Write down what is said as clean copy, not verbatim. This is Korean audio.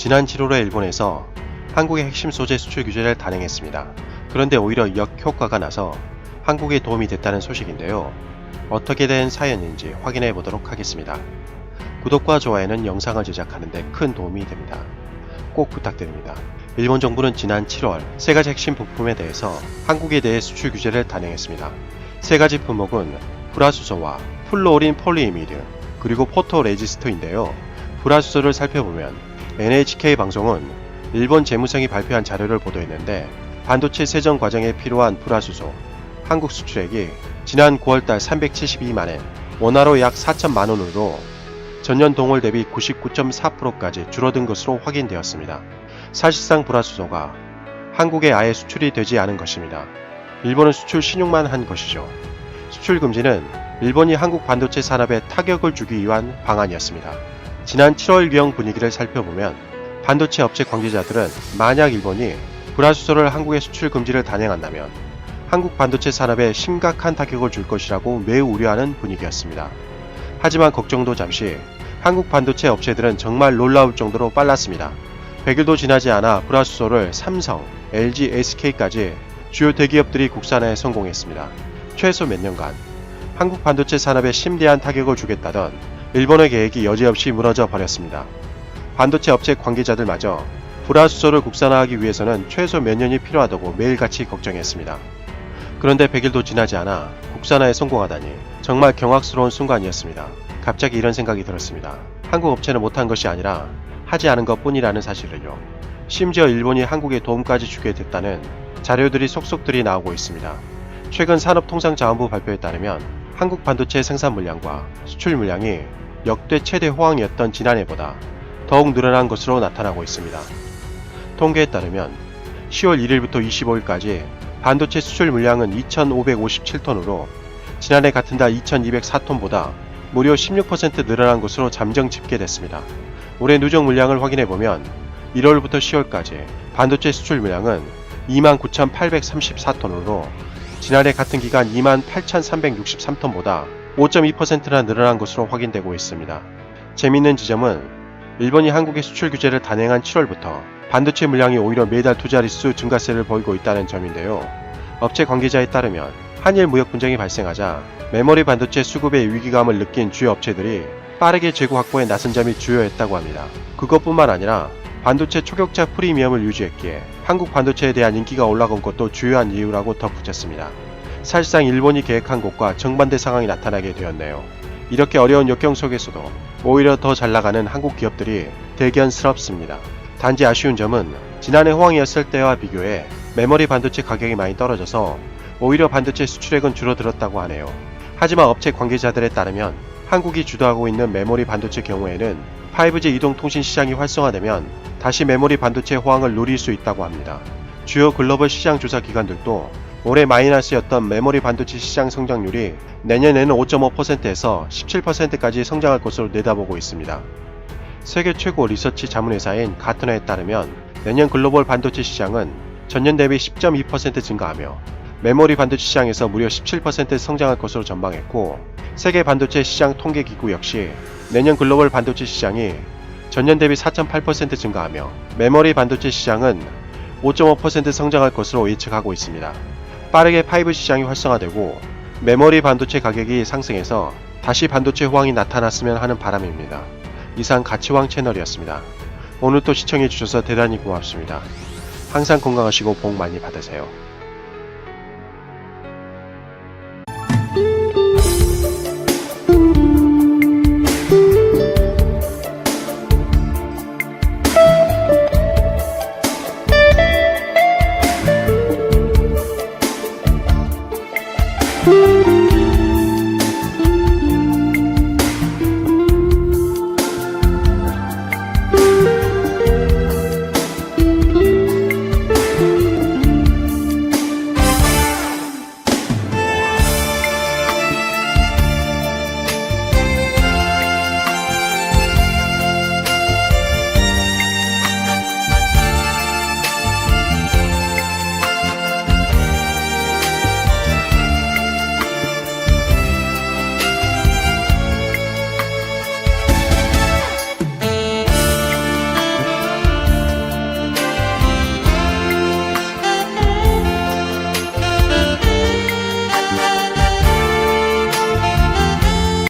지난 7월에 일본에서 한국의 핵심 소재 수출 규제를 단행했습니다. 그런데 오히려 역효과가 나서 한국에 도움이 됐다는 소식인데요. 어떻게 된 사연인지 확인해 보도록 하겠습니다. 구독과 좋아요는 영상을 제작하는데 큰 도움이 됩니다. 꼭 부탁드립니다. 일본 정부는 지난 7월 세 가지 핵심 부품에 대해서 한국에 대해 수출 규제를 단행했습니다. 세 가지 품목은 불화수소와 플루오린 폴리이미드 그리고 포토레지스트인데요. 불화수소를 살펴보면 NHK 방송은 일본 재무성이 발표한 자료를 보도했는데 반도체 세정 과정에 필요한 불화수소 한국 수출액이 지난 9월달 372만엔, 원화로 약 4천만원으로 전년 동월 대비 99.4%까지 줄어든 것으로 확인되었습니다. 사실상 불화수소가 한국에 아예 수출이 되지 않은 것입니다. 일본은 수출 신용만 한 것이죠. 수출 금지는 일본이 한국 반도체 산업에 타격을 주기 위한 방안이었습니다. 지난 7월경 분위기를 살펴보면 반도체 업체 관계자들은 만약 일본이 불화수소를 한국에 수출 금지를 단행한다면 한국 반도체 산업에 심각한 타격을 줄 것이라고 매우 우려하는 분위기였습니다. 하지만 걱정도 잠시, 한국 반도체 업체들은 정말 놀라울 정도로 빨랐습니다. 100일도 지나지 않아 불화수소를 삼성, LG, SK까지 주요 대기업들이 국산화에 성공했습니다. 최소 몇 년간 한국 반도체 산업에 심대한 타격을 주겠다던 일본의 계획이 여지없이 무너져 버렸습니다. 반도체 업체 관계자들마저 불화수소를 국산화하기 위해서는 최소 몇 년이 필요하다고 매일같이 걱정했습니다. 그런데 100일도 지나지 않아 국산화에 성공하다니 정말 경악스러운 순간이었습니다. 갑자기 이런 생각이 들었습니다. 한국 업체는 못한 것이 아니라 하지 않은 것 뿐이라는 사실을요. 심지어 일본이 한국에 도움까지 주게 됐다는 자료들이 속속들이 나오고 있습니다. 최근 산업통상자원부 발표에 따르면 한국 반도체 생산 물량과 수출 물량이 역대 최대 호황이었던 지난해보다 더욱 늘어난 것으로 나타나고 있습니다. 통계에 따르면 10월 1일부터 25일까지 반도체 수출 물량은 2,557톤으로 지난해 같은 달 2,204톤보다 무려 16% 늘어난 것으로 잠정 집계됐습니다. 올해 누적 물량을 확인해보면 1월부터 10월까지 반도체 수출 물량은 29,834톤으로 지난해 같은 기간 28,363톤보다 5.2%나 늘어난 것으로 확인되고 있습니다. 재미있는 지점은 일본이 한국의 수출 규제를 단행한 7월부터 반도체 물량이 오히려 매달 두 자릿수 증가세를 보이고 있다는 점인데요. 업체 관계자에 따르면 한일 무역 분쟁이 발생하자 메모리 반도체 수급의 위기감을 느낀 주요 업체들이 빠르게 재고 확보에 나선 점이 주요했다고 합니다. 그것뿐만 아니라 반도체 초격자 프리미엄을 유지했기에 한국 반도체에 대한 인기가 올라간 것도 주요한 이유라고 덧붙였습니다. 사실상 일본이 계획한 것과 정반대 상황이 나타나게 되었네요. 이렇게 어려운 역경 속에서도 오히려 더 잘나가는 한국 기업들이 대견스럽습니다. 단지 아쉬운 점은 지난해 호황이었을 때와 비교해 메모리 반도체 가격이 많이 떨어져서 오히려 반도체 수출액은 줄어들었다고 하네요. 하지만 업체 관계자들에 따르면 한국이 주도하고 있는 메모리 반도체 경우에는 5G 이동통신 시장이 활성화되면 다시 메모리 반도체 호황을 누릴 수 있다고 합니다. 주요 글로벌 시장 조사 기관들도 올해 마이너스였던 메모리 반도체 시장 성장률이 내년에는 5.5%에서 17%까지 성장할 것으로 내다보고 있습니다. 세계 최고 리서치 자문회사인 가트너에 따르면 내년 글로벌 반도체 시장은 전년 대비 10.2% 증가하며 메모리 반도체 시장에서 무려 17% 성장할 것으로 전망했고, 세계 반도체 시장 통계기구 역시 내년 글로벌 반도체 시장이 전년 대비 4.8% 증가하며 메모리 반도체 시장은 5.5% 성장할 것으로 예측하고 있습니다. 빠르게 5G 시장이 활성화되고 메모리 반도체 가격이 상승해서 다시 반도체 호황이 나타났으면 하는 바람입니다. 이상 가치왕 채널이었습니다. 오늘도 시청해주셔서 대단히 고맙습니다. 항상 건강하시고 복 많이 받으세요.